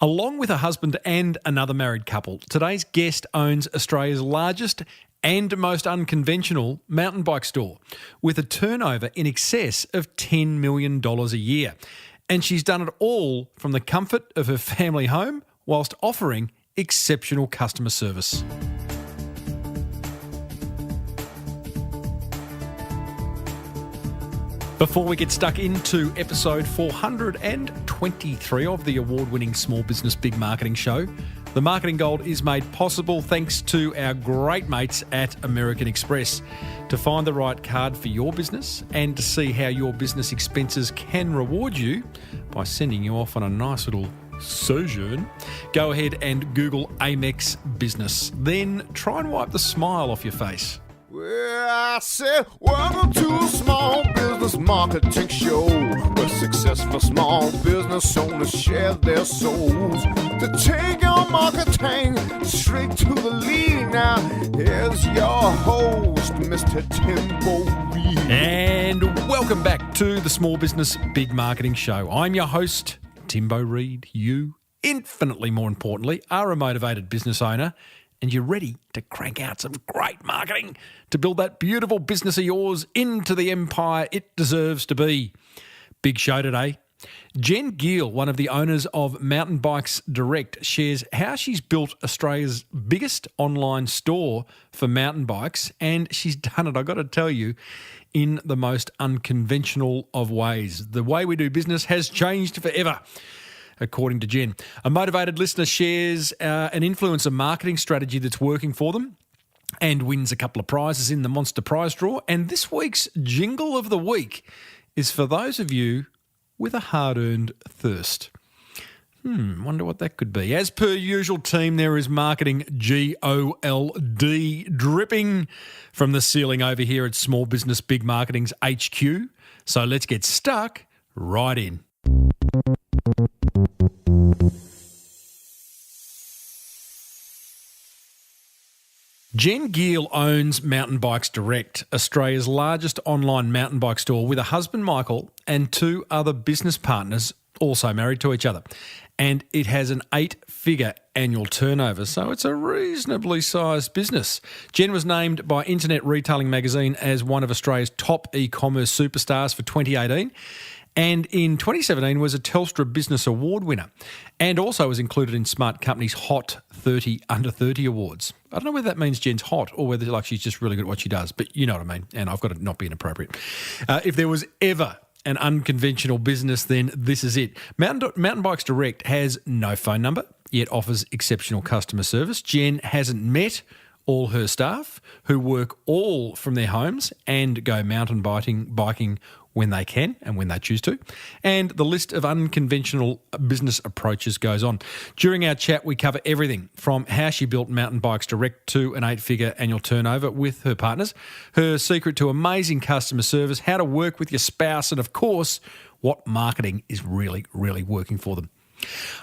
Along with her husband and another married couple, today's guest owns Australia's largest and most unconventional mountain bike store, with a turnover in excess of $10 million a year. And she's done it all from the comfort of her family home whilst offering exceptional customer service. Before we get stuck into episode 423 of the award-winning Small Business Big Marketing Show, the Marketing Gold is made possible thanks to our great mates at American Express. To find the right card for your business and to see how your business expenses can reward you by sending you off on a nice little sojourn, go ahead and Google Amex Business. Then try and wipe the smile off your face. Well, I said, welcome to a small business marketing show, where successful small business owners share their souls to take your marketing straight to the lead. Now, here's your host, Mr. Timbo Reid. And welcome back to the Small Business Big Marketing Show. I'm your host, Timbo Reid. You, infinitely more importantly, are a motivated business owner, and you're ready to crank out some great marketing to build that beautiful business of yours into the empire it deserves to be. Big show today. Geale, one of the owners of Mountain Bikes Direct, shares how she's built Australia's biggest online store for mountain bikes, and she's done it, I've got to tell you, in the most unconventional of ways. The way we do business has changed forever, according to Jen. A motivated listener shares an influencer marketing strategy that's working for them and wins a couple of prizes in the Monster Prize Draw. And this week's Jingle of the Week is for those of you with a hard-earned thirst. Wonder what that could be. As per usual, team, there is marketing GOLD dripping from the ceiling over here at Small Business Big Marketing's HQ. So let's get stuck right in. Geale owns Mountain Bikes Direct, Australia's largest online mountain bike store, with a husband, Michael, and two other business partners, also married to each other. And it has an 8-figure annual turnover, so it's a reasonably sized business. Jen was named by Internet Retailing magazine as one of Australia's top e-commerce superstars for 2018. And in 2017 was a Telstra Business Award winner, and also was included in Smart Company's Hot 30 Under 30 Awards. I don't know whether that means Jen's hot or whether like she's just really good at what she does, but you know what I mean, and I've got to not be inappropriate. If there was ever an unconventional business, then this is it. Mountain Bikes Direct has no phone number, yet offers exceptional customer service. Jen hasn't met all her staff, who work all from their homes and go mountain biking when they can and when they choose to. And the list of unconventional business approaches goes on. During our chat, we cover everything from how she built Mountain Bikes Direct to an 8-figure annual turnover with her partners, her secret to amazing customer service, how to work with your spouse, and of course, what marketing is really, really working for them.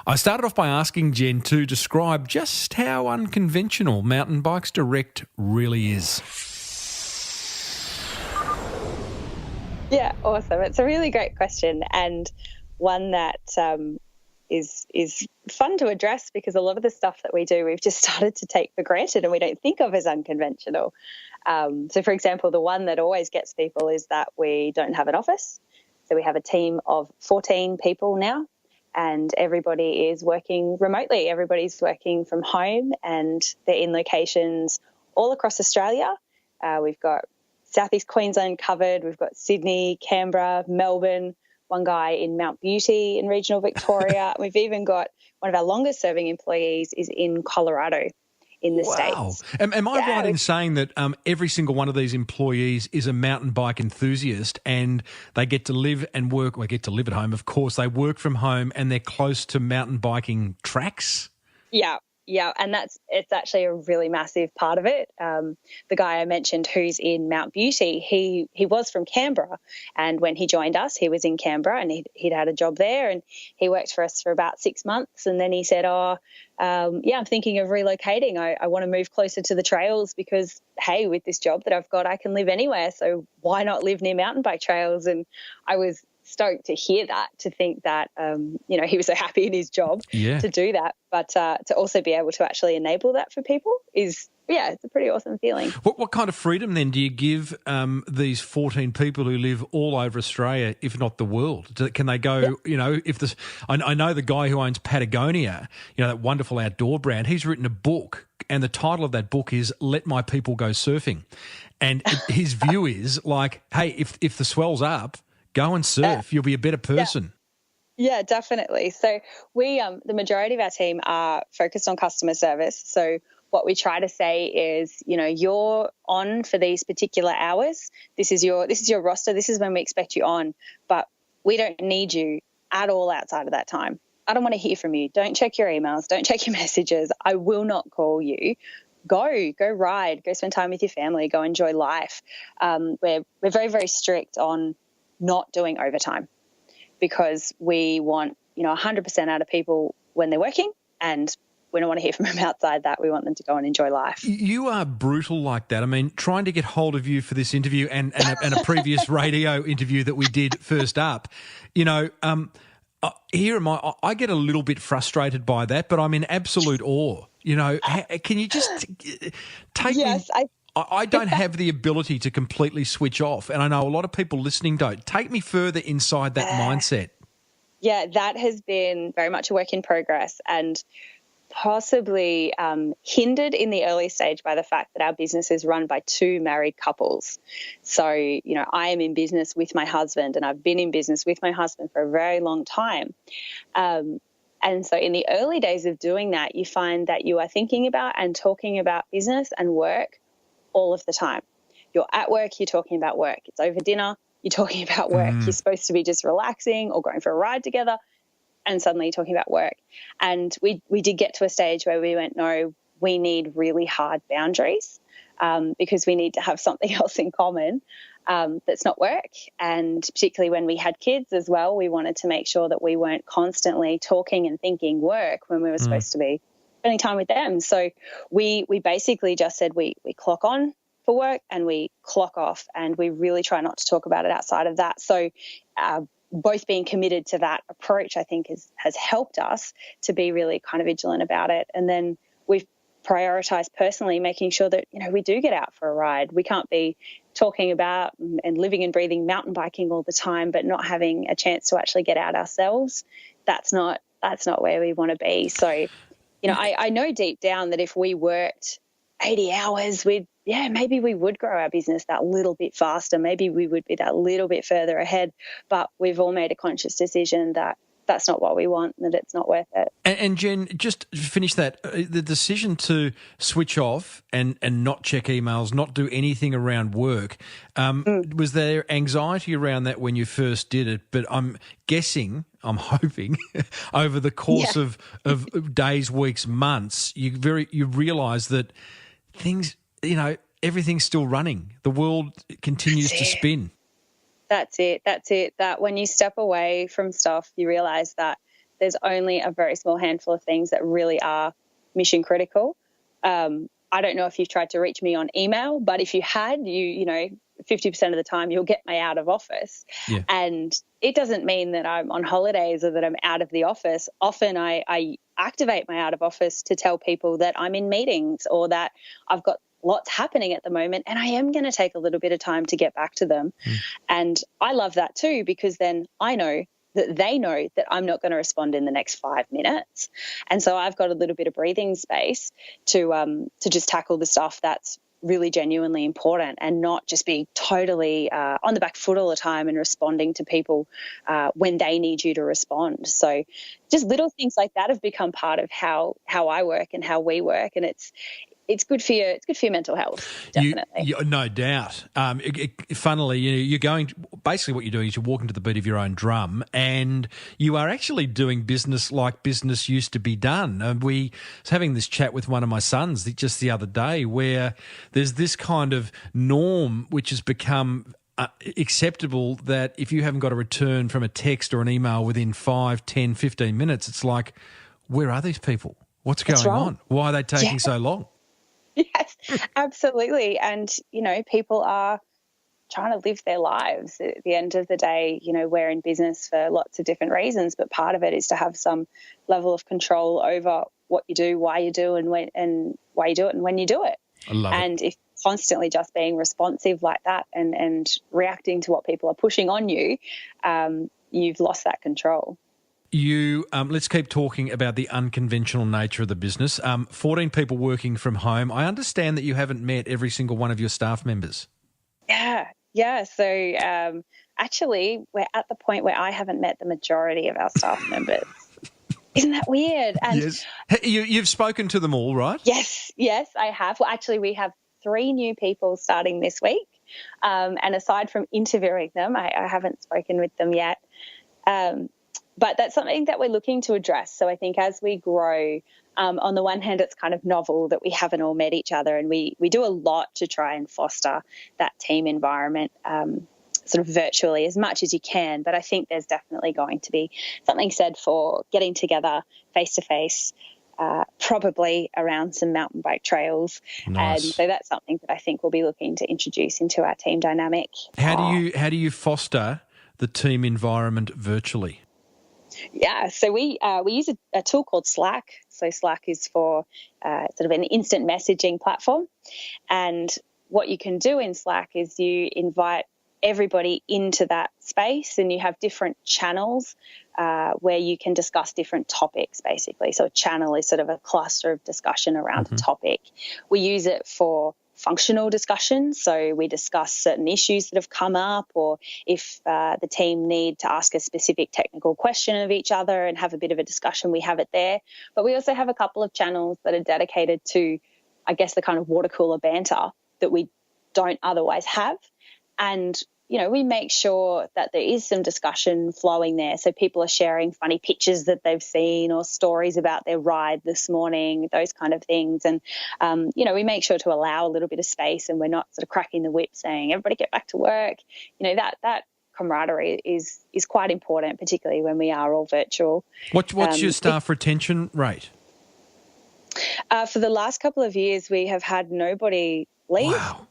I started off by asking Jen to describe just how unconventional Mountain Bikes Direct really is. Yeah, awesome. It's a really great question, and one that is fun to address, because a lot of the stuff that we do, we've just started to take for granted and we don't think of as unconventional. So, for example, the one that always gets people is that we don't have an office. So we have a team of 14 people now, and everybody is working remotely. Everybody's working from home, and they're in locations all across Australia. We've got Southeast Queensland covered. We've got Sydney, Canberra, Melbourne, one guy in Mount Beauty in regional Victoria. We've even got one of our longest serving employees is in Colorado in the States. Am I right in saying that every single one of these employees is a mountain bike enthusiast, and they get to live and work, or get to live at home, of course. They work from home and they're close to mountain biking tracks? Yeah, and it's actually a really massive part of it. The guy I mentioned who's in Mount Beauty, he was from Canberra, and when he joined us, he was in Canberra, and he'd had a job there, and he worked for us for about 6 months, and then he said, I'm thinking of relocating. I want to move closer to the trails because, hey, with this job that I've got, I can live anywhere, so why not live near mountain bike trails? And I was stoked to hear that, to think that, he was so happy in his job to do that. But to also be able to actually enable that for people is, it's a pretty awesome feeling. What kind of freedom then do you give these 14 people who live all over Australia, if not the world? Can they go, I know the guy who owns Patagonia, that wonderful outdoor brand, he's written a book, and the title of that book is Let My People Go Surfing. And his view is like, hey, if the swell's up, go and surf. You'll be a better person. Yeah, definitely. So we, the majority of our team are focused on customer service. So what we try to say is, you're on for these particular hours. This is your roster. This is when we expect you on, but we don't need you at all outside of that time. I don't want to hear from you. Don't check your emails. Don't check your messages. I will not call you. Go ride, go spend time with your family, go enjoy life. We're very, very strict on not doing overtime because we want, 100% out of people when they're working, and we don't want to hear from them outside that. We want them to go and enjoy life. You are brutal like that. I mean, trying to get hold of you for this interview and a previous radio interview that we did first up, here am I get a little bit frustrated by that, but I'm in absolute awe. Can you just take me? I don't have the ability to completely switch off, and I know a lot of people listening don't. Take me further inside that mindset. Yeah, that has been very much a work in progress, and possibly hindered in the early stage by the fact that our business is run by two married couples. So, I am in business with my husband, and I've been in business with my husband for a very long time. And so in the early days of doing that, you find that you are thinking about and talking about business and work all of the time. You're at work, you're talking about work. It's over dinner, you're talking about work. You're supposed to be just relaxing or going for a ride together, and suddenly you're talking about work. And we did get to a stage where we went, no, we need really hard boundaries because we need to have something else in common that's not work. And particularly when we had kids as well, we wanted to make sure that we weren't constantly talking and thinking work when we were supposed to be spending time with them. So we basically just said we clock on for work and we clock off, and we really try not to talk about it outside of that. So both being committed to that approach, I think, has helped us to be really kind of vigilant about it. And then we've prioritized personally making sure that, we do get out for a ride. We can't be talking about and living and breathing mountain biking all the time, but not having a chance to actually get out ourselves. That's not where we want to be. So, I know deep down that if we worked 80 hours, maybe we would grow our business that little bit faster. Maybe we would be that little bit further ahead. But we've all made a conscious decision that that's not what we want, that it's not worth it. And Jen, just finish that. The decision to switch off and not check emails, not do anything around work, was there anxiety around that when you first did it? But I'm hoping, over the course of days, weeks, months, you realise that things, everything's still running. The world continues to spin. That's it. That when you step away from stuff, you realise that there's only a very small handful of things that really are mission critical. I don't know if you've tried to reach me on email, but if you had, 50% of the time you'll get my out of office. Yeah. And it doesn't mean that I'm on holidays or that I'm out of the office. Often I activate my out of office to tell people that I'm in meetings or that I've got lots happening at the moment and I am going to take a little bit of time to get back to them. And I love that too, because then I know that they know that I'm not going to respond in the next 5 minutes. And so I've got a little bit of breathing space to just tackle the stuff that's really genuinely important and not just be totally on the back foot all the time and responding to people when they need you to respond. So just little things like that have become part of how I work and how we work, and it's good for your mental health, definitely. No doubt. Funnily, you're going. Basically, what you're doing is you're walking to the beat of your own drum, and you are actually doing business like business used to be done. We was having this chat with one of my sons just the other day, where there's this kind of norm which has become acceptable that if you haven't got a return from a text or an email within 5, 10, 15 minutes, it's like, where are these people? What's going on? Why are they taking so long? Yes, absolutely. And, people are trying to live their lives. At the end of the day, we're in business for lots of different reasons, but part of it is to have some level of control over what you do, why you do, and why you do it and when you do it. I love it. And if constantly just being responsive like that and reacting to what people are pushing on you, you've lost that control. You let's keep talking about the unconventional nature of the business. 14 people working from home. I understand that you haven't met every single one of your staff members. Yeah. So actually, we're at the point where I haven't met the majority of our staff members. Isn't that weird? And yes. You've spoken to them all, right? Yes, I have. Well, actually, we have 3 new people starting this week. And aside from interviewing them, I haven't spoken with them yet. But that's something that we're looking to address. So I think as we grow, on the one hand, it's kind of novel that we haven't all met each other, and we do a lot to try and foster that team environment sort of virtually as much as you can. But I think there's definitely going to be something said for getting together face-to-face, probably around some mountain bike trails. Nice. And so that's something that I think we'll be looking to introduce into our team dynamic. How do you foster the team environment virtually? Yeah, so we use a tool called Slack. So Slack is for sort of an instant messaging platform. And what you can do in Slack is you invite everybody into that space, and you have different channels where you can discuss different topics, basically. So a channel is sort of a cluster of discussion around a topic. We use it for functional discussions. So we discuss certain issues that have come up, or if the team need to ask a specific technical question of each other and have a bit of a discussion, we have it there. But we also have a couple of channels that are dedicated to, I guess, the kind of water cooler banter that we don't otherwise have. And, we make sure that there is some discussion flowing there. So people are sharing funny pictures that they've seen or stories about their ride this morning, those kind of things. And, we make sure to allow a little bit of space, and we're not sort of cracking the whip saying, everybody get back to work. That camaraderie is quite important, particularly when we are all virtual. What's your staff retention rate? For the last couple of years, we have had nobody leave. Wow.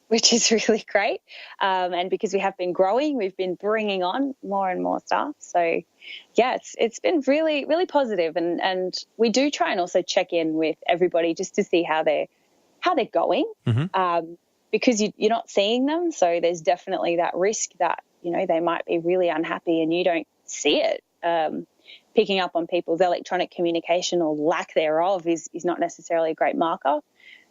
Which is really great. And because we have been growing, we've been bringing on more and more staff. So, yeah, it's been really, really positive. And we do try and also check in with everybody just to see how they're going, because you're not seeing them. So there's definitely that risk that, they might be really unhappy and you don't see it. Picking up on people's electronic communication or lack thereof is not necessarily a great marker.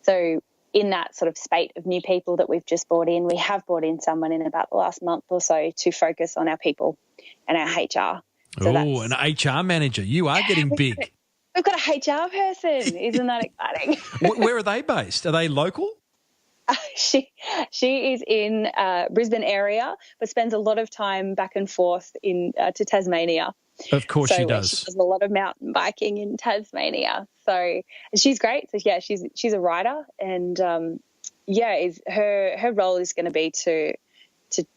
So in that sort of spate of new people that we've just brought in, we have brought in someone in about the last month or so to focus on our people and our HR. So an HR manager. You are getting big. We've got a HR person. Isn't that exciting? Where are they based? Are they local? She is in Brisbane area, but spends a lot of time back and forth to Tasmania. Of course she does. She does a lot of mountain biking in Tasmania. So she's great. So yeah, she's a rider, and her role is going to be to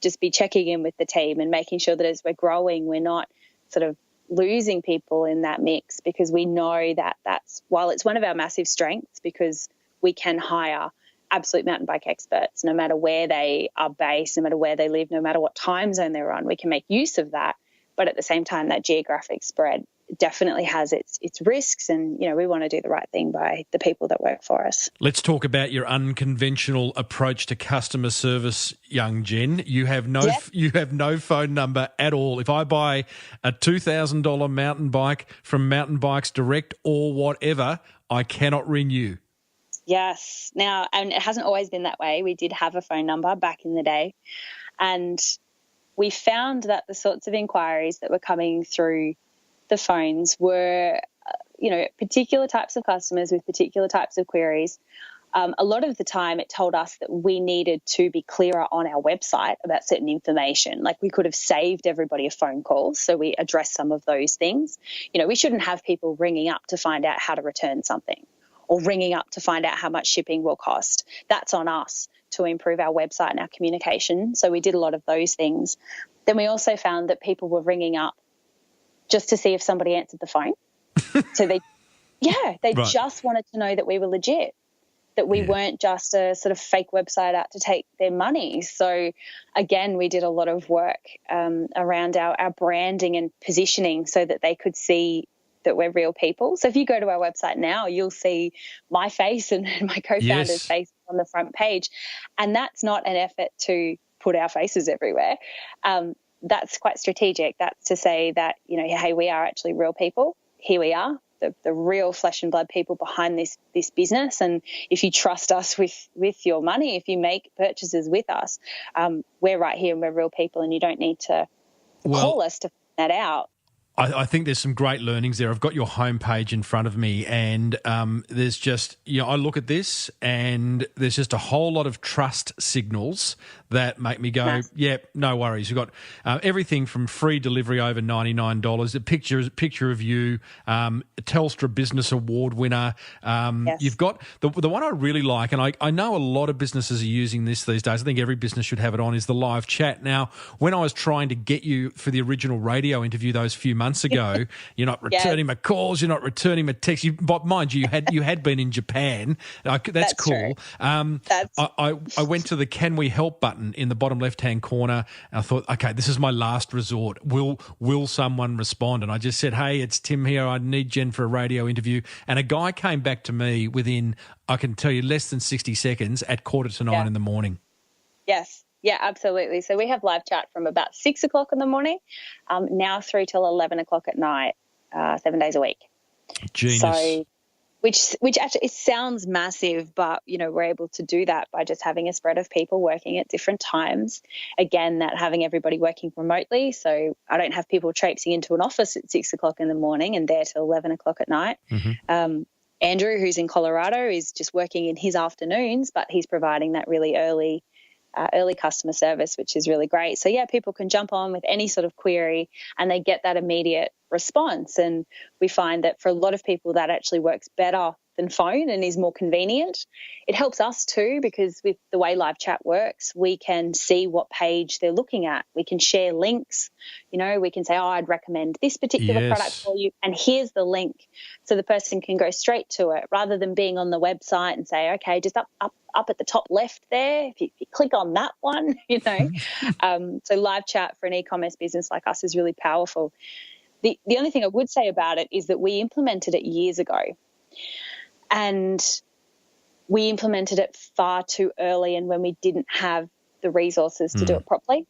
just be checking in with the team and making sure that as we're growing, we're not sort of losing people in that mix, because we know that that's, while it's one of our massive strengths, because we can hire absolute mountain bike experts no matter where they are based, no matter where they live, no matter what time zone they're on, we can make use of that. But at the same time, that geographic spread definitely has its risks, and we want to do the right thing by the people that work for us. Let's talk about your unconventional approach to customer service, young Jen. You have no phone number at all. If I buy a $2,000 mountain bike from Mountain Bikes Direct or whatever, I cannot ring you. Yes. Now, and it hasn't always been that way. We did have a phone number back in the day, and we found that the sorts of inquiries that were coming through the phones were, particular types of customers with particular types of queries. A lot of the time it told us that we needed to be clearer on our website about certain information. Like, we could have saved everybody a phone call, so we addressed some of those things. We shouldn't have people ringing up to find out how to return something, or ringing up to find out how much shipping will cost. That's on us to improve our website and our communication. So we did a lot of those things. Then we also found that people were ringing up just to see if somebody answered the phone. So they Right. just wanted to know that we were legit. that we weren't just a sort of fake website out to take their money. So, again, we did a lot of work around our branding and positioning so that they could see that we're real people. So if you go to our website now, you'll see my face and my co-founder's face on the front page. And that's not an effort to put our faces everywhere. That's quite strategic. That's to say that, hey, we are actually real people. Here we are, the real flesh and blood people behind this business. And if you trust us with your money, if you make purchases with us, we're right here and we're real people, and you don't need to call us to find that out. I think there's some great learnings there. I've got your homepage in front of me, and there's just, I look at this and there's just a whole lot of trust signals that make me go, no worries. You've got everything from free delivery over $99, a picture of you, a Telstra Business Award winner. You've got the one I really like, and I know a lot of businesses are using this these days. I think every business should have it on, is the live chat. Now, when I was trying to get you for the original radio interview those few months ago, you're not returning my calls, you're not returning my texts. But mind you, you had been in Japan. That's cool. I went to the "Can we help" button in the bottom left-hand corner, and I thought, okay, this is my last resort. Will someone respond? And I just said, hey, it's Tim here. I need Jen for a radio interview. And a guy came back to me within, I can tell you, less than 60 seconds at 8:45 in the morning. Yes. Yeah, absolutely. So we have live chat from about 6 o'clock in the morning, now through till 11 o'clock at night, 7 days a week. Genius. So, which actually, it sounds massive, but, we're able to do that by just having a spread of people working at different times. Again, that having everybody working remotely. So I don't have people traipsing into an office at 6 o'clock in the morning and there till 11 o'clock at night. Mm-hmm. Andrew, who's in Colorado, is just working in his afternoons, but he's providing that really early customer service, which is really great. So, people can jump on with any sort of query and they get that immediate response. And we find that for a lot of people that actually works better than phone and is more convenient. It helps us too, because with the way live chat works, we can see what page they're looking at. We can share links. We can say, I'd recommend this particular product for you, and here's the link. So the person can go straight to it rather than being on the website and say, okay, just up at the top left there, if you click on that one, So live chat for an e-commerce business like us is really powerful. The only thing I would say about it is that we implemented it years ago, and we implemented it far too early and when we didn't have the resources to do it properly.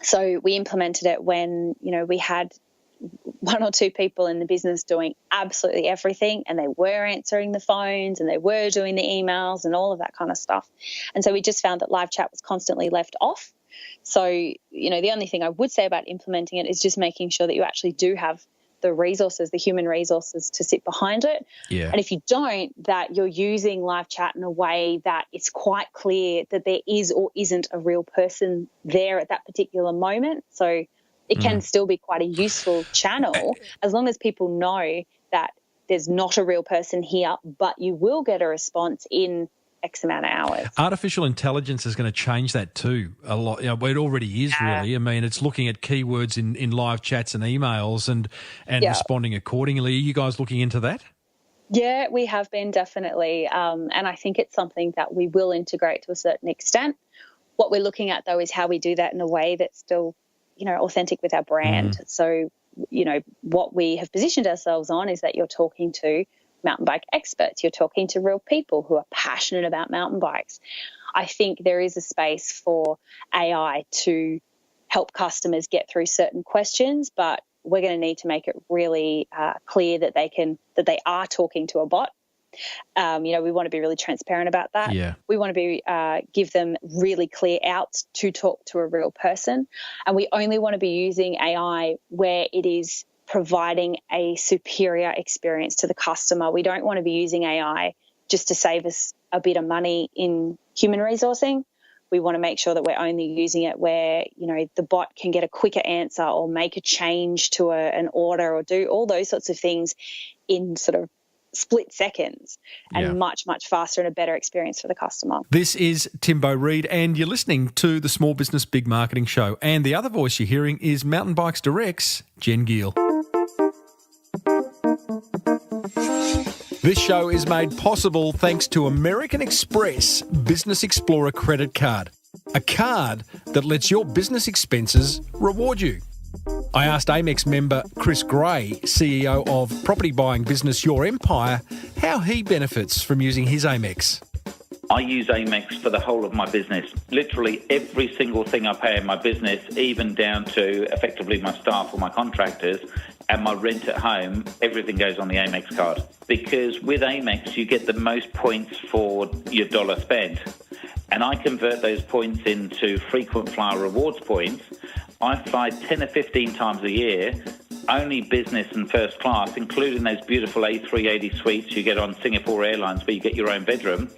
So we implemented it when, we had one or two people in the business doing absolutely everything, and they were answering the phones and they were doing the emails and all of that kind of stuff. And so we just found that live chat was constantly left off. So, the only thing I would say about implementing it is just making sure that you actually do have the resources, the human resources to sit behind it. Yeah. And if you don't, that you're using live chat in a way that it's quite clear that there is or isn't a real person there at that particular moment. So it can still be quite a useful channel as long as people know that there's not a real person here, but you will get a response in X amount of hours. Artificial intelligence is going to change that too a lot. It already is really. I mean, it's looking at keywords in live chats and emails and responding accordingly. Are you guys looking into that? Yeah, we have been, definitely. And I think it's something that we will integrate to a certain extent. What we're looking at, though, is how we do that in a way that's still, authentic with our brand. So, what we have positioned ourselves on is that you're talking to mountain bike experts. You're talking to real people who are passionate about mountain bikes. I think there is a space for AI to help customers get through certain questions, but we're going to need to make it really clear that they are talking to a bot. We want to be really transparent about that. Yeah. We want to give them really clear outs to talk to a real person, and we only want to be using AI where it is providing a superior experience to the customer. We don't want to be using AI just to save us a bit of money in human resourcing. We want to make sure that we're only using it where, the bot can get a quicker answer or make a change to an order or do all those sorts of things in sort of split seconds and much, much faster and a better experience for the customer. This is Timbo Reid, and you're listening to the Small Business Big Marketing Show. And the other voice you're hearing is Mountain Bikes Direct's Jen Geale. This show is made possible thanks to American Express Business Explorer Credit Card, a card that lets your business expenses reward you. I asked Amex member Chris Gray, CEO of property buying business Your Empire, how he benefits from using his Amex. I use Amex for the whole of my business. Literally every single thing I pay in my business, even down to effectively my staff or my contractors and my rent at home, everything goes on the Amex card. Because with Amex, you get the most points for your dollar spent. And I convert those points into frequent flyer rewards points. I fly 10 or 15 times a year, only business and first class, including those beautiful A380 suites you get on Singapore Airlines where you get your own bedroom.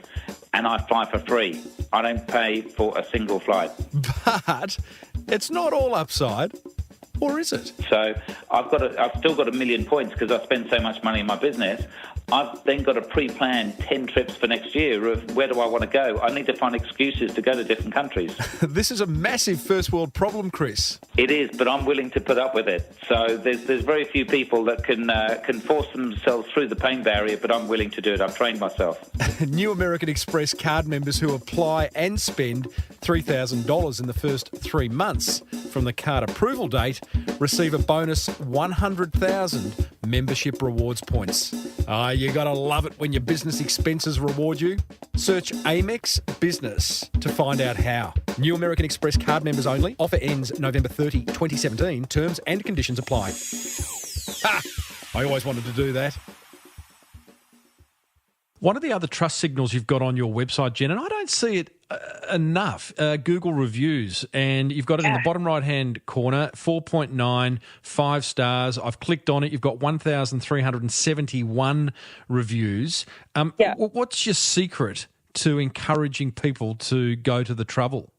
And I fly for free. I don't pay for a single flight. But it's not all upside, or is it? So I've still got 1 million points because I spend so much money in my business. I've then got a pre-planned 10 trips for next year of where do I want to go. I need to find excuses to go to different countries. This is a massive first world problem, Chris. It is, but I'm willing to put up with it. So there's very few people that can force themselves through the pain barrier, but I'm willing to do it. I've trained myself. New American Express card members who apply and spend $3,000 in the first 3 months from the card approval date receive a bonus 100,000 membership rewards points. You got to love it when your business expenses reward you. Search Amex Business to find out how. New American Express card members only. Offer ends November 30, 2017. Terms and conditions apply. Ha! I always wanted to do that. One of the other trust signals you've got on your website, Jen, and I don't see it enough, Google reviews, and you've got it in the bottom right-hand corner, 4.9, 5 stars. I've clicked on it. You've got 1,371 reviews. What's your secret to encouraging people to go to the trouble?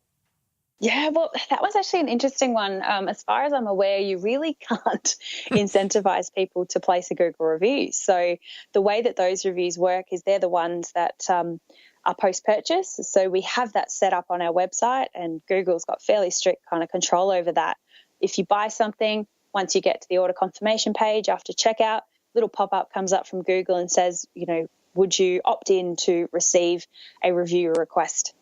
Yeah, well, that was actually an interesting one. As far as I'm aware, you really can't incentivize people to place a Google review. So the way that those reviews work is they're the ones that are post-purchase. So we have that set up on our website, and Google's got fairly strict kind of control over that. If you buy something, once you get to the order confirmation page after checkout, little pop-up comes up from Google and says, would you opt in to receive a review request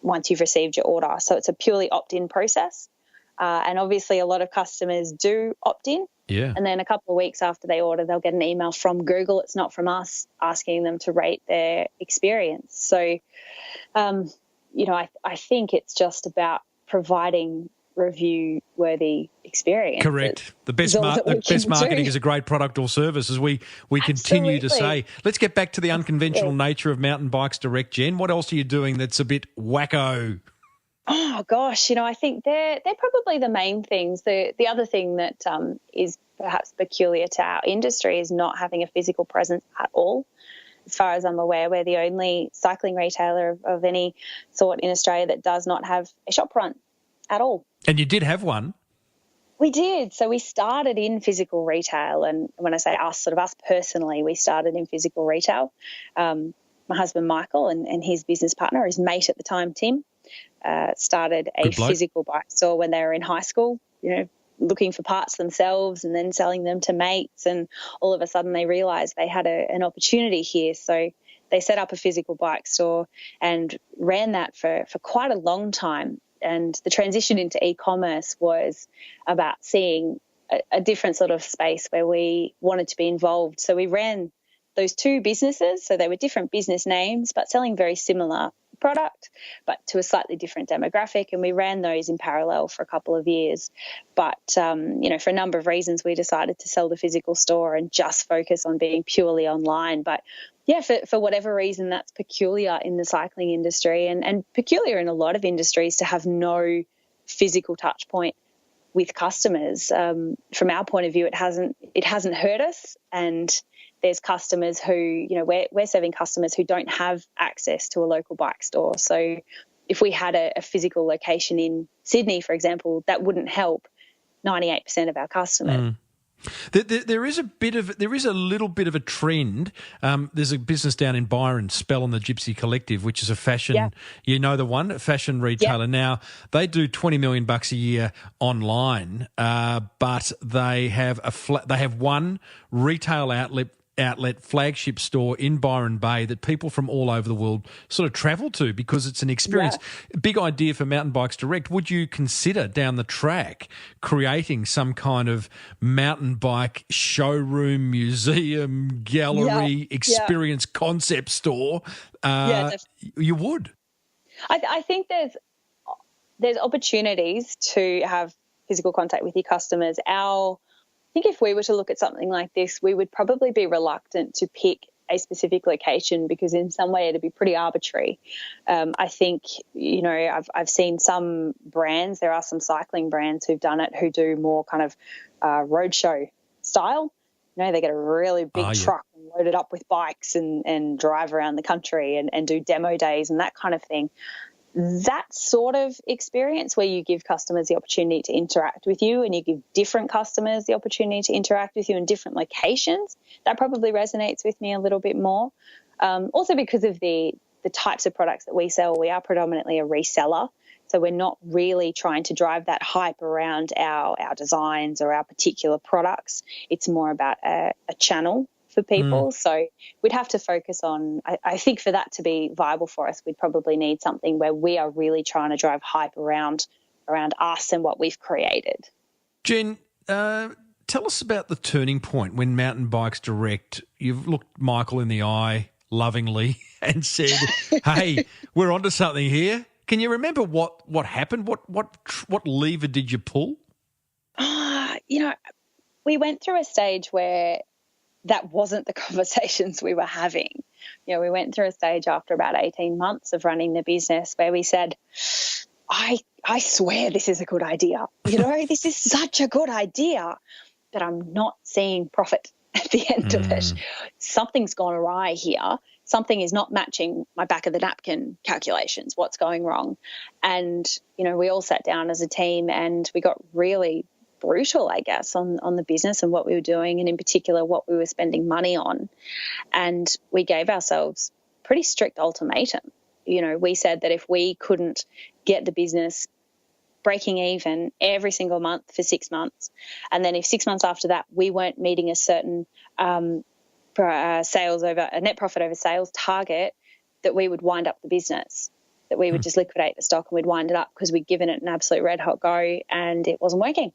once you've received your order? So it's a purely opt-in process. And obviously a lot of customers do opt in. Yeah. And then a couple of weeks after they order, they'll get an email from Google. It's not from us, asking them to rate their experience. So, I think it's just about providing review-worthy experience. Correct. The best marketing is a great product or service, as we continue to say. Let's get back to the unconventional nature of Mountain Bikes Direct, Jen. What else are you doing that's a bit wacko? Oh, gosh, I think they're probably the main things. The other thing that is perhaps peculiar to our industry is not having a physical presence at all. As far as I'm aware, we're the only cycling retailer of any sort in Australia that does not have a shop front at all. And you did have one. We did. So we started in physical retail. And when I say us, sort of us personally, we started in physical retail. My husband, Michael, and his business partner, his mate at the time, Tim, started a physical bike store when they were in high school, looking for parts themselves and then selling them to mates. And all of a sudden they realised they had an opportunity here. So they set up a physical bike store and ran that for quite a long time. And the transition into e-commerce was about seeing a different sort of space where we wanted to be involved. So we ran those two businesses. So they were different business names, but selling very similar product, but to a slightly different demographic. And we ran those in parallel for a couple of years. But, for a number of reasons, we decided to sell the physical store and just focus on being purely online. But yeah, for whatever reason, that's peculiar in the cycling industry and peculiar in a lot of industries to have no physical touch point with customers. From our point of view, it hasn't hurt us. And there's customers who, we're serving customers who don't have access to a local bike store. So if we had a physical location in Sydney, for example, that wouldn't help 98% of our customers. There is a little bit of a trend. There's a business down in Byron, Spell and the Gypsy Collective, which is a fashion, the one, fashion retailer. Now, they do $20 million a year online, but they have one retail outlet outlet flagship store in Byron Bay that people from all over the world sort of travel to because it's an experience. Yeah. Big idea for Mountain Bikes Direct. Would you consider down the track creating some kind of mountain bike showroom, museum, gallery, experience concept store? You would. I think there's opportunities to have physical contact with your customers. I think if we were to look at something like this, we would probably be reluctant to pick a specific location because in some way it'd be pretty arbitrary. I think, I've seen some brands, there are some cycling brands who've done it who do more kind of roadshow style. They get a really big truck and load it up with bikes and drive around the country and do demo days and that kind of thing. That sort of experience where you give customers the opportunity to interact with you and you give different customers the opportunity to interact with you in different locations, that probably resonates with me a little bit more. Also because of the types of products that we sell, we are predominantly a reseller. So we're not really trying to drive that hype around our designs or our particular products. It's more about a channel for people. So we'd have to focus on, I think for that to be viable for us, we'd probably need something where we are really trying to drive hype around us and what we've created. Jen, tell us about the turning point when Mountain Bikes Direct, you've looked Michael in the eye lovingly and said, hey, we're onto something here. Can you remember what happened? What lever did you pull? We went through a stage where that wasn't the conversations we were having. We went through a stage after about 18 months of running the business where we said, I swear this is a good idea. This is such a good idea, but I'm not seeing profit at the end of it. Something's gone awry here. Something is not matching my back of the napkin calculations. What's going wrong? And, we all sat down as a team and we got really brutal, I guess, on the business and what we were doing and in particular what we were spending money on. And we gave ourselves pretty strict ultimatum. We said that if we couldn't get the business breaking even every single month for 6 months, and then if 6 months after that we weren't meeting a certain a net profit over sales target, that we would wind up the business, that we would just liquidate the stock and we'd wind it up because we'd given it an absolute red hot go and it wasn't working.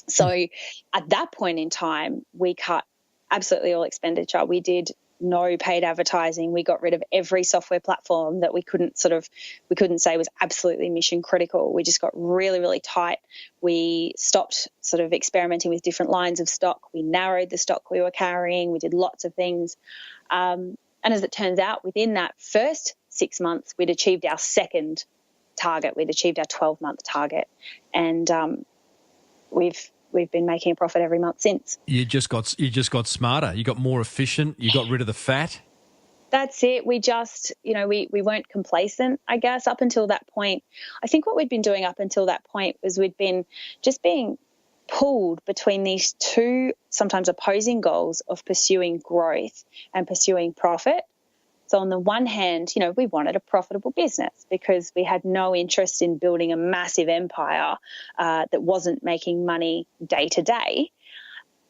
So at that point in time, we cut absolutely all expenditure. We did no paid advertising. We got rid of every software platform that we couldn't say was absolutely mission critical. We just got really, really tight. We stopped sort of experimenting with different lines of stock. We narrowed the stock we were carrying. We did lots of things. And as it turns out, within that first 6 months, we'd achieved our second target. We'd achieved our 12-month target. And we've been making a profit every month since. You just got smarter. You got more efficient. You got rid of the fat. That's it. We just, we weren't complacent, I guess, up until that point. I think what we'd been doing up until that point was we'd been just being pulled between these two sometimes opposing goals of pursuing growth and pursuing profit. So on the one hand, we wanted a profitable business because we had no interest in building a massive empire that wasn't making money day to day.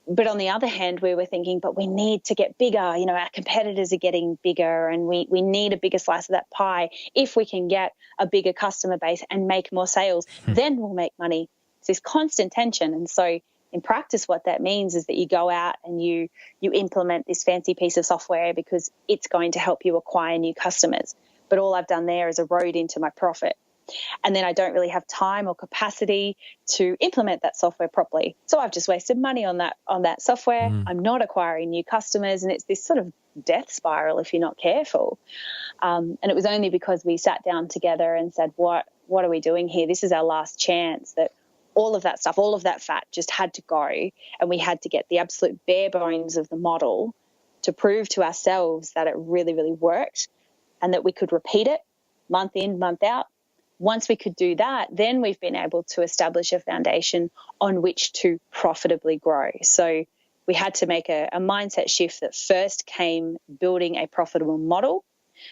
But on the other hand, we were thinking, but we need to get bigger. Our competitors are getting bigger and we need a bigger slice of that pie. If we can get a bigger customer base and make more sales, then we'll make money. It's this constant tension. And so in practice, what that means is that you go out and you implement this fancy piece of software because it's going to help you acquire new customers. But all I've done there is erode into my profit. And then I don't really have time or capacity to implement that software properly. So I've just wasted money on that software. I'm not acquiring new customers. And it's this sort of death spiral if you're not careful. And it was only because we sat down together and said, what are we doing here? This is our last chance, that all of that stuff, all of that fat just had to go, and we had to get the absolute bare bones of the model to prove to ourselves that it really, really worked and that we could repeat it month in, month out. Once we could do that, then we've been able to establish a foundation on which to profitably grow. So we had to make a mindset shift that first came building a profitable model.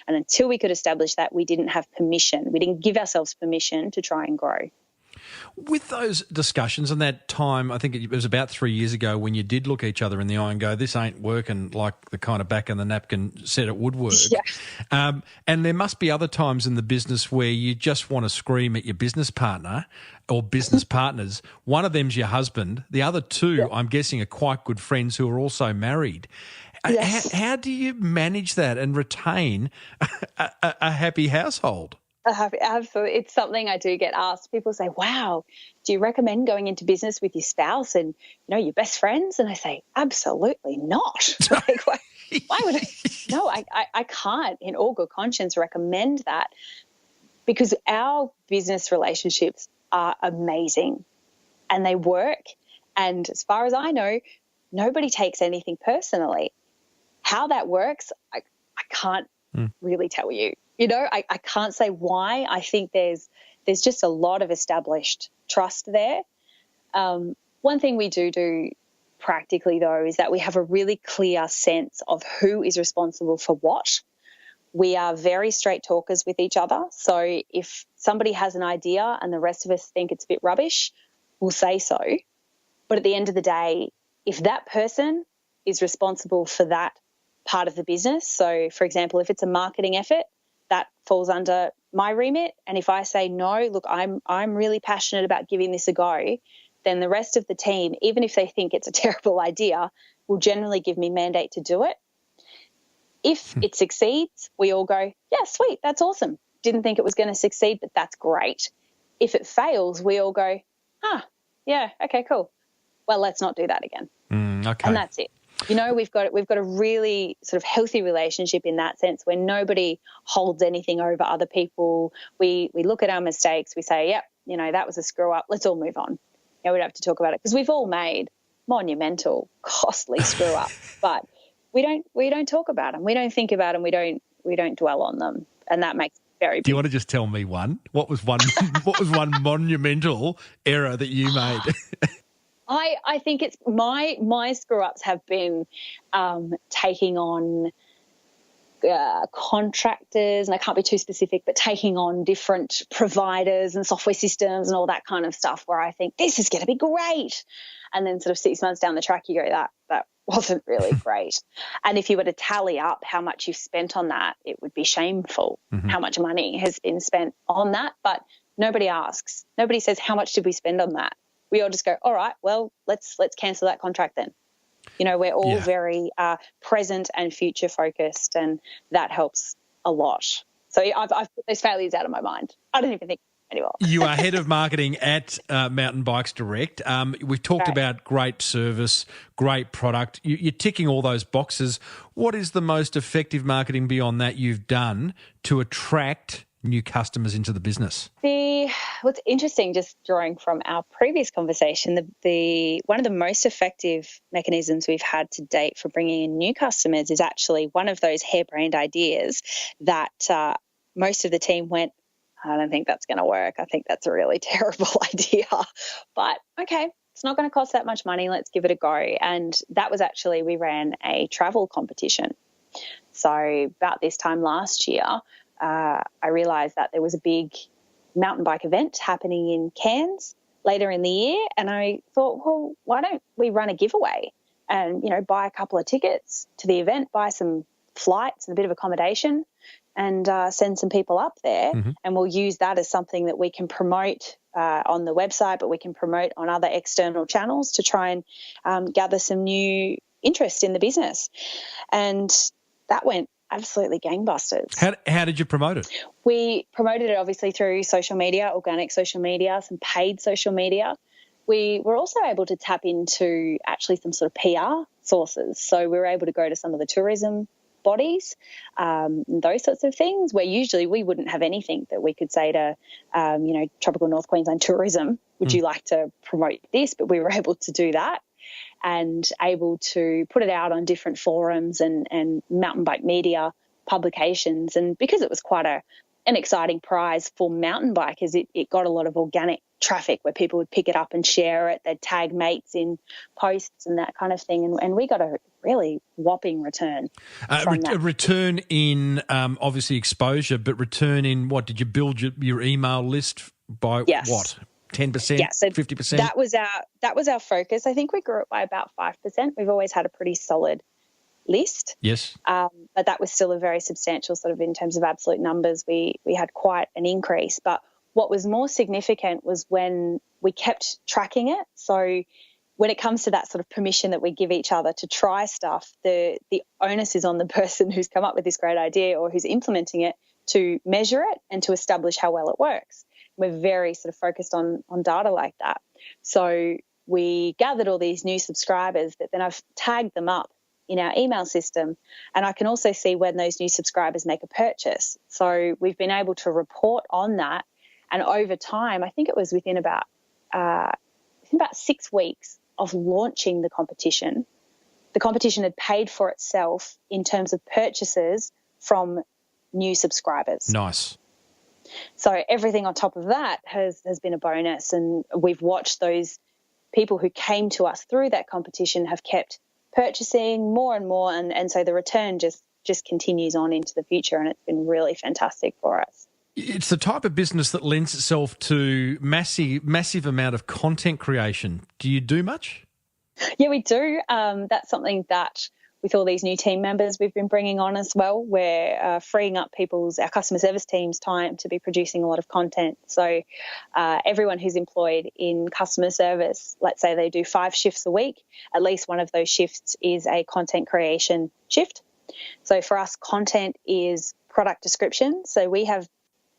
And until we could establish that, we didn't have permission. We didn't give ourselves permission to try and grow. With those discussions and that time, I think it was about 3 years ago when you did look each other in the eye and go, this ain't working like the kind of back of the napkin said it would work. Yeah. And there must be other times in the business where you just want to scream at your business partner or business partners. One of them's your husband. The other two, I'm guessing, are quite good friends who are also married. Yes. How do you manage that and retain a happy household? Absolutely. It's something I do get asked. People say, wow, do you recommend going into business with your spouse and, your best friends? And I say, absolutely not. Like, why would I? No, I can't in all good conscience recommend that, because our business relationships are amazing and they work. And as far as I know, nobody takes anything personally. How that works, I can't really tell you. I can't say why. I think there's just a lot of established trust there. One thing we do practically, though, is that we have a really clear sense of who is responsible for what. We are very straight talkers with each other. So if somebody has an idea and the rest of us think it's a bit rubbish, we'll say so. But at the end of the day, if that person is responsible for that part of the business, so, for example, if it's a marketing effort, that falls under my remit. And if I say, no, look, I'm really passionate about giving this a go, then the rest of the team, even if they think it's a terrible idea, will generally give me mandate to do it. If it succeeds, we all go, yeah, sweet, that's awesome. Didn't think it was going to succeed, but that's great. If it fails, we all go, yeah, okay, cool. Well, let's not do that again. Okay. And that's it. We've got a really sort of healthy relationship in that sense, where nobody holds anything over other people. We look at our mistakes. We say, yep, that was a screw up. Let's all move on. We don't have to talk about it, because we've all made monumental, costly screw up, but we don't talk about them. We don't think about them. We don't dwell on them, and that makes it very big. Do you want to just tell me one? What was one monumental error that you made? I think it's my screw-ups have been taking on contractors, and I can't be too specific, but taking on different providers and software systems and all that kind of stuff, where I think this is going to be great. And then sort of 6 months down the track, you go, that wasn't really great. And if you were to tally up how much you've spent on that, it would be shameful how much money has been spent on that. But nobody asks. Nobody says, how much did we spend on that? We all just go, all right, well, let's cancel that contract then. We're all very present and future focused, and that helps a lot. So I've put those failures out of my mind. I don't even think anymore. You are head of marketing at Mountain Bikes Direct. We've talked about great service, great product. You're ticking all those boxes. What is the most effective marketing beyond that you've done to attract new customers into the business? What's interesting, just drawing from our previous conversation, the one of the most effective mechanisms we've had to date for bringing in new customers is actually one of those harebrained ideas that most of the team went, I don't think that's going to work. I think that's a really terrible idea. But okay, it's not going to cost that much money. Let's give it a go. And that was actually, we ran a travel competition. So about this time last year, I realised that there was a big mountain bike event happening in Cairns later in the year, and I thought, well, why don't we run a giveaway and, buy a couple of tickets to the event, buy some flights and a bit of accommodation, and send some people up there, and we'll use that as something that we can promote on the website, but we can promote on other external channels to try and gather some new interest in the business. And that went absolutely gangbusters. How did you promote it? We promoted it obviously through social media, organic social media, some paid social media. We were also able to tap into actually some sort of PR sources. So we were able to go to some of the tourism bodies, those sorts of things, where usually we wouldn't have anything that we could say to, Tropical North Queensland Tourism, would you like to promote this? But we were able to do that, and able to put it out on different forums and mountain bike media publications. And because it was quite an exciting prize for mountain bikers, it got a lot of organic traffic where people would pick it up and share it. They'd tag mates in posts and that kind of thing. And we got a really whopping return from that. A return in obviously exposure, but return in what? Did you build your email list by what? 10%, Yeah, so 50%? that was our focus. I think we grew it by about 5%. We've always had a pretty solid list. Yes. But that was still a very substantial sort of in terms of absolute numbers. We had quite an increase. But what was more significant was when we kept tracking it. So when it comes to that sort of permission that we give each other to try stuff, the onus is on the person who's come up with this great idea or who's implementing it to measure it and to establish how well it works. We're very sort of focused on data like that. So we gathered all these new subscribers, but then I've tagged them up in our email system, and I can also see when those new subscribers make a purchase. So we've been able to report on that, and over time, I think it was within about 6 weeks of launching the competition had paid for itself in terms of purchases from new subscribers. Nice. So everything on top of that has been a bonus, and we've watched those people who came to us through that competition have kept purchasing more and more, and so the return just continues on into the future, and it's been really fantastic for us. It's the type of business that lends itself to massive amount of content creation. Do you do much? Yeah, we do. That's something that with all these new team members we've been bringing on as well, we're freeing up our customer service team's time to be producing a lot of content. So everyone who's employed in customer service, let's say they do 5 shifts a week, at least one of those shifts is a content creation shift. So for us, content is product description. So we have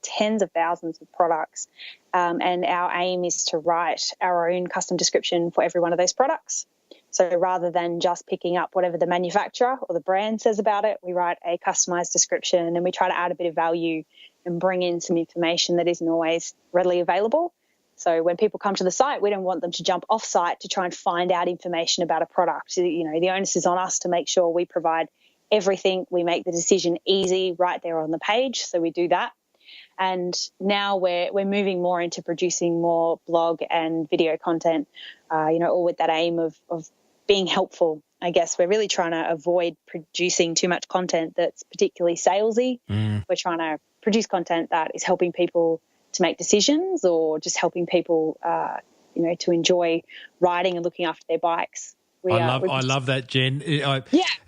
tens of thousands of products, and our aim is to write our own custom description for every one of those products. So rather than just picking up whatever the manufacturer or the brand says about it, we write a customized description, and we try to add a bit of value and bring in some information that isn't always readily available. So when people come to the site, we don't want them to jump off site to try and find out information about a product. The onus is on us to make sure we provide everything. We make the decision easy right there on the page. So we do that. And now we're moving more into producing more blog and video content, all with that aim of being helpful. I guess we're really trying to avoid producing too much content that's particularly salesy. We're trying to produce content that is helping people to make decisions, or just helping people, to enjoy riding and looking after their bikes. I love that, Jen.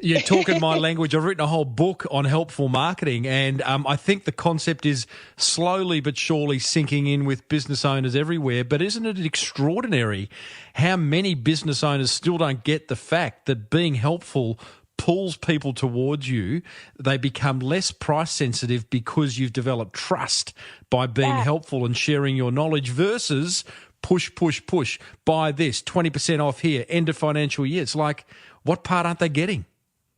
You're talking my language. I've written a whole book on helpful marketing, and I think the concept is slowly but surely sinking in with business owners everywhere. But isn't it extraordinary how many business owners still don't get the fact that being helpful pulls people towards you? They become less price sensitive because you've developed trust by being helpful and sharing your knowledge versus push, buy this, 20% off here, end of financial year. It's like, what part aren't they getting?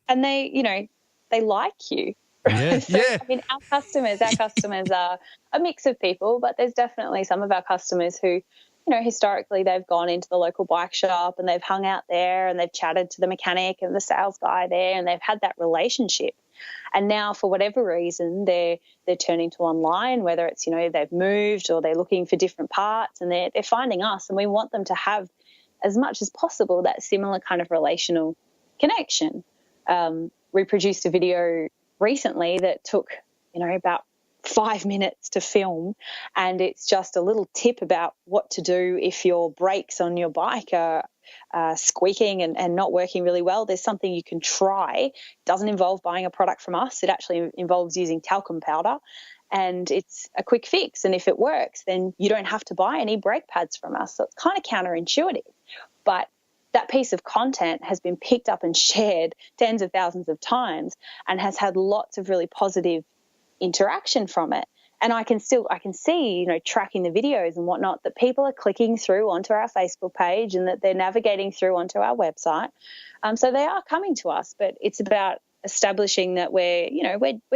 And they like you. Yeah, so, I mean, our customers are a mix of people, but there's definitely some of our customers who, historically they've gone into the local bike shop and they've hung out there and they've chatted to the mechanic and the sales guy there, and they've had that relationship. And now, for whatever reason, they're turning to online, whether it's, they've moved or they're looking for different parts, and they're finding us, and we want them to have, as much as possible, that similar kind of relational connection. We produced a video recently that took, about 5 minutes to film, and it's just a little tip about what to do if your brakes on your bike are squeaking and not working really well. There's something you can try. It doesn't involve buying a product from us. It actually involves using talcum powder, and it's a quick fix. And if it works, then you don't have to buy any brake pads from us. So it's kind of counterintuitive, but that piece of content has been picked up and shared tens of thousands of times and has had lots of really positive interaction from it. And I can see, tracking the videos and whatnot, that people are clicking through onto our Facebook page and that they're navigating through onto our website. So they are coming to us, but it's about establishing that we're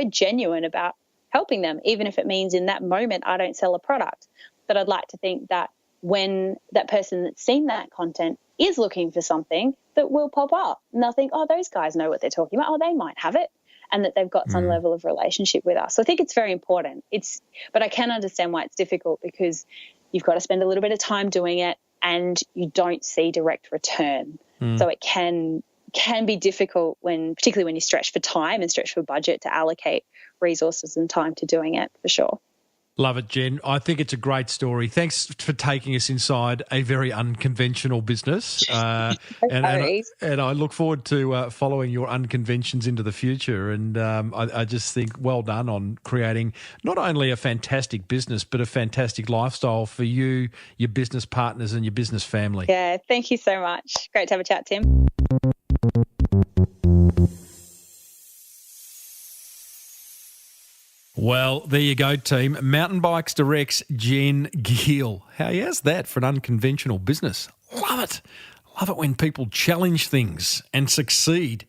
genuine about helping them, even if it means in that moment I don't sell a product. But I'd like to think that when that person that's seen that content is looking for something, that will pop up and they'll think, oh, those guys know what they're talking about. Oh, they might have it. And that they've got some level of relationship with us. So I think it's very important. But I can understand why it's difficult, because you've got to spend a little bit of time doing it and you don't see direct return. So it can be difficult particularly when you stretch for time and stretch for budget, to allocate resources and time to doing it, for sure. Love it, Jen. I think it's a great story. Thanks for taking us inside a very unconventional business. And I look forward to following your unconventions into the future. And I just think well done on creating not only a fantastic business, but a fantastic lifestyle for you, your business partners and your business family. Yeah, thank you so much. Great to have a chat, Tim. Well, there you go, team. Mountain Bikes Direct's Jen Geale. How's that for an unconventional business? Love it. Love it when people challenge things and succeed.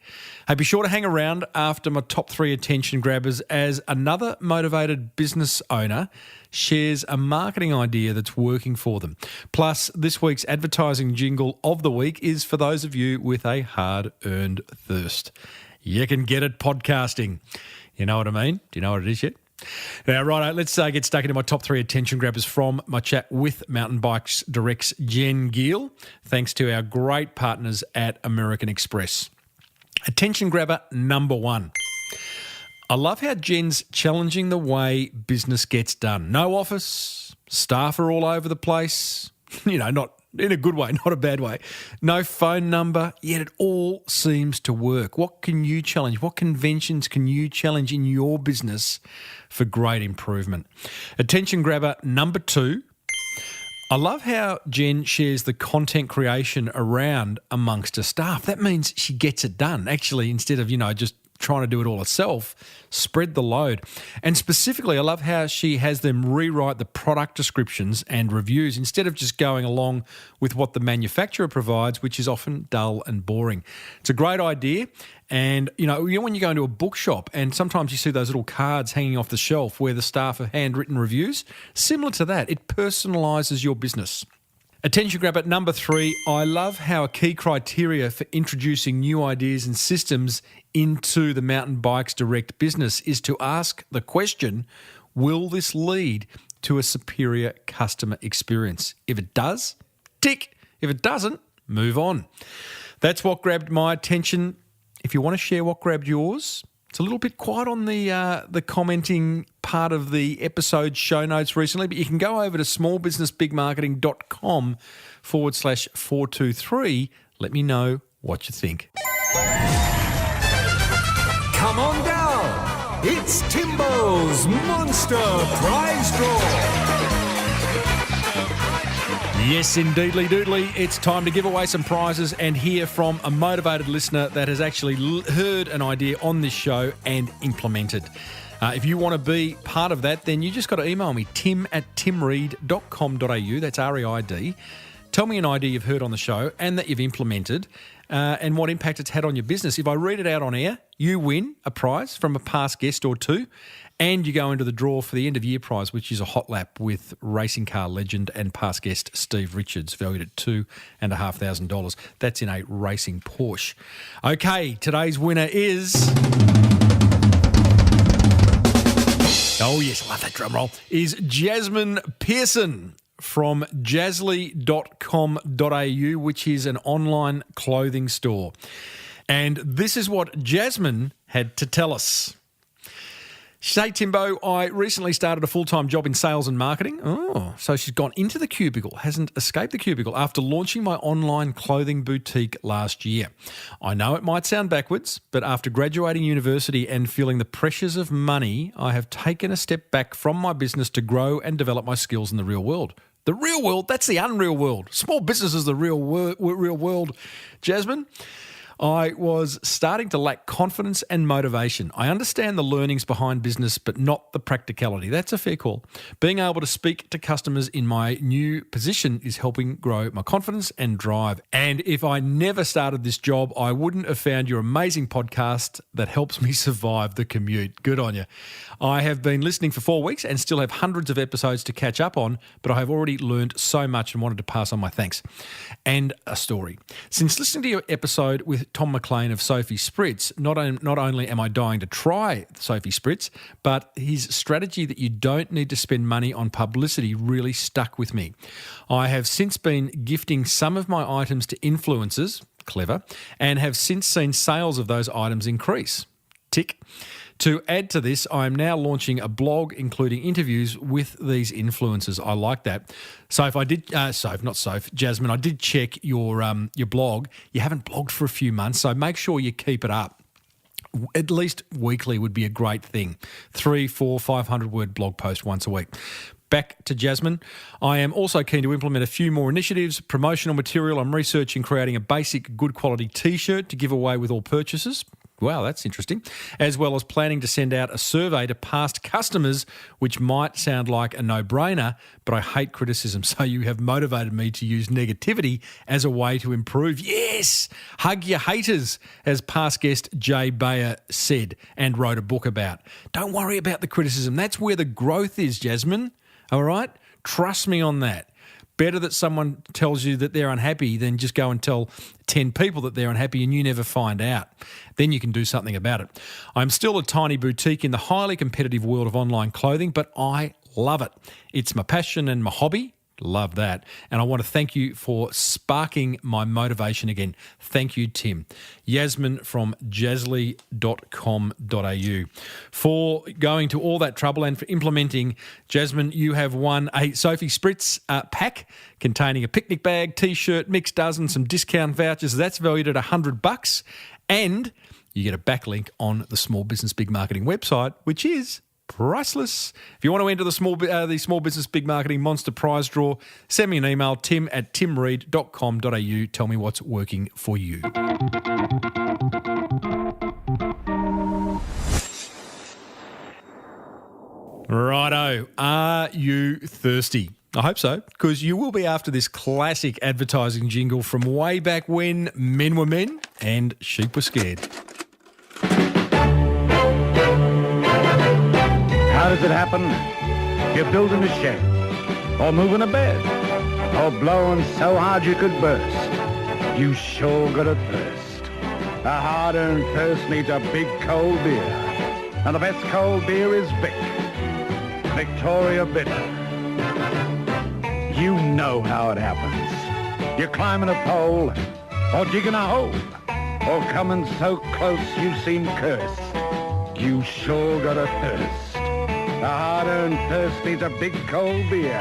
Hey, be sure to hang around after my top 3 attention grabbers as another motivated business owner shares a marketing idea that's working for them. Plus, this week's advertising jingle of the week is for those of you with a hard-earned thirst. You can get it podcasting. You know what I mean? Do you know what it is yet? Now, right, let's get stuck into my top 3 attention grabbers from my chat with Mountain Bikes Direct's Jen Geale, thanks to our great partners at American Express. Attention grabber number 1. I love how Jen's challenging the way business gets done. No office, staff are all over the place, not in a good way, not a bad way. No phone number, yet it all seems to work. What can you challenge? What conventions can you challenge in your business for great improvement? Attention grabber number 2. I love how Jen shares the content creation around amongst her staff. That means she gets it done. Actually, instead of, just trying to do it all herself, spread the load. And specifically, I love how she has them rewrite the product descriptions and reviews instead of just going along with what the manufacturer provides, which is often dull and boring. It's a great idea. And, when you go into a bookshop and sometimes you see those little cards hanging off the shelf where the staff have handwritten reviews, similar to that, it personalises your business. Attention grabber number 3, I love how a key criteria for introducing new ideas and systems into the Mountain Bikes Direct business is to ask the question, will this lead to a superior customer experience? If it does, tick. If it doesn't, move on. That's what grabbed my attention. If you want to share what grabbed yours, it's a little bit quiet on the commenting part of the episode show notes recently, but you can go over to smallbusinessbigmarketing.com/423. Let me know what you think. Come on down. It's Timbo's Monster Prize Draw. Yes, indeedly doodly. It's time to give away some prizes and hear from a motivated listener that has actually heard an idea on this show and implemented. If you want to be part of that, then you just got to email me, tim@timreid.com.au. That's REID. Tell me an idea you've heard on the show and that you've implemented and what impact it's had on your business. If I read it out on air, you win a prize from a past guest or two, and you go into the draw for the end-of-year prize, which is a hot lap with racing car legend and past guest Steve Richards, valued at $2,500. That's in a racing Porsche. Okay, today's winner is... Oh, yes, I love that drum roll. Is Jasmine Pearson from jazzly.com.au, which is an online clothing store. And this is what Jasmine had to tell us. Say, Timbo, I recently started a full-time job in sales and marketing. Oh, so she's gone into the cubicle, hasn't escaped the cubicle after launching my online clothing boutique last year. I know it might sound backwards, but after graduating university and feeling the pressures of money, I have taken a step back from my business to grow and develop my skills in the real world. The real world, that's the unreal world. Small business is the real world, Jasmine. I was starting to lack confidence and motivation. I understand the learnings behind business, but not the practicality. That's a fair call. Being able to speak to customers in my new position is helping grow my confidence and drive. And if I never started this job, I wouldn't have found your amazing podcast that helps me survive the commute. Good on you. I have been listening for 4 weeks and still have hundreds of episodes to catch up on, but I have already learned so much and wanted to pass on my thanks. And a story. Since listening to your episode with Tom McLean of Sophie Spritz, not only am I dying to try Sophie Spritz, but his strategy that you don't need to spend money on publicity really stuck with me. I have since been gifting some of my items to influencers, clever, and have since seen sales of those items increase. Tick. To add to this, I am now launching a blog including interviews with these influencers. I like that. Jasmine, I did check your blog. You haven't blogged for a few months, so make sure you keep it up. At least weekly would be a great thing. 300, 400, 500 word blog post once a week. Back to Jasmine. I am also keen to implement a few more initiatives, promotional material. I'm researching creating a basic good quality T-shirt to give away with all purchases. Wow, that's interesting. As well as planning to send out a survey to past customers, which might sound like a no-brainer, but I hate criticism. So you have motivated me to use negativity as a way to improve. Yes! Hug your haters, as past guest Jay Bayer said and wrote a book about. Don't worry about the criticism. That's where the growth is, Jasmine. All right? Trust me on that. Better that someone tells you that they're unhappy than just go and tell 10 people that they're unhappy and you never find out. Then you can do something about it. I'm still a tiny boutique in the highly competitive world of online clothing, but I love it. It's my passion and my hobby. Love that. And I want to thank you for sparking my motivation again. Thank you, Tim. Yasmin from jazzly.com.au. For going to all that trouble and for implementing, Jasmine, you have won a Sophie Spritz pack containing a picnic bag, T-shirt, mixed dozen, some discount vouchers. That's valued at $100. And you get a backlink on the Small Business Big Marketing website, which is priceless. If you want to enter the Small Business Big Marketing Monster prize draw, send me an email, tim@timreid.com.au. Tell me what's working for you. Righto. Are you thirsty? I hope so, because you will be after this classic advertising jingle from way back when men were men and sheep were scared. How does it happen? You're building a shed, or moving a bed, or blowing so hard you could burst. You sure got a thirst. A hard-earned thirst needs a big cold beer. And the best cold beer is Vic. Victoria Bitter. You know how it happens. You're climbing a pole, or digging a hole, or coming so close you seem cursed. You sure got a thirst. A hard-earned thirst needs a big cold beer.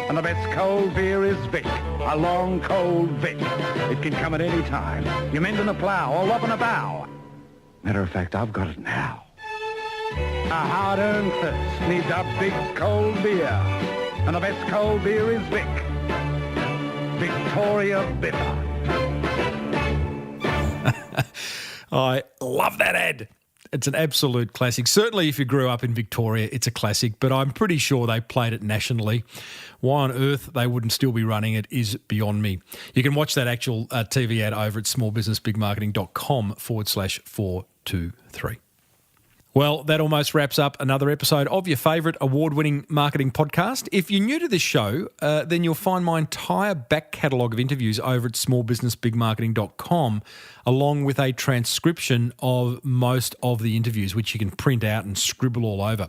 And the best cold beer is Vic, a long cold Vic. It can come at any time. You're mending a plow or lopping a bough. Matter of fact, I've got it now. A hard-earned thirst needs a big cold beer. And the best cold beer is Vic. Victoria Bitter. I love that ad. It's an absolute classic. Certainly if you grew up in Victoria, it's a classic, but I'm pretty sure they played it nationally. Why on earth they wouldn't still be running it is beyond me. You can watch that actual TV ad over at smallbusinessbigmarketing.com/423. Well, that almost wraps up another episode of your favourite award-winning marketing podcast. If you're new to this show, then you'll find my entire back catalogue of interviews over at smallbusinessbigmarketing.com, along with a transcription of most of the interviews, which you can print out and scribble all over.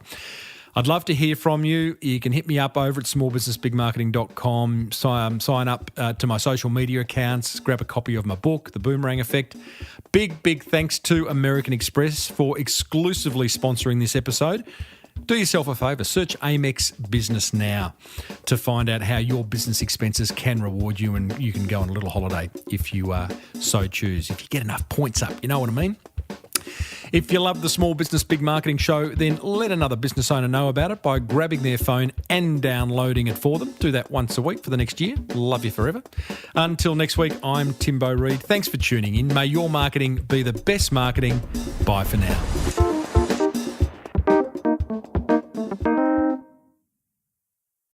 I'd love to hear from you. You can hit me up over at smallbusinessbigmarketing.com, sign up to my social media accounts, grab a copy of my book, The Boomerang Effect. Big thanks to American Express for exclusively sponsoring this episode. Do yourself a favour, search Amex Business now to find out how your business expenses can reward you, and you can go on a little holiday if you so choose, if you get enough points up, you know what I mean? If you love the Small Business Big Marketing Show, then let another business owner know about it by grabbing their phone and downloading it for them. Do that once a week for the next year. Love you forever. Until next week, I'm Timbo Reid. Thanks for tuning in. May your marketing be the best marketing. Bye for now.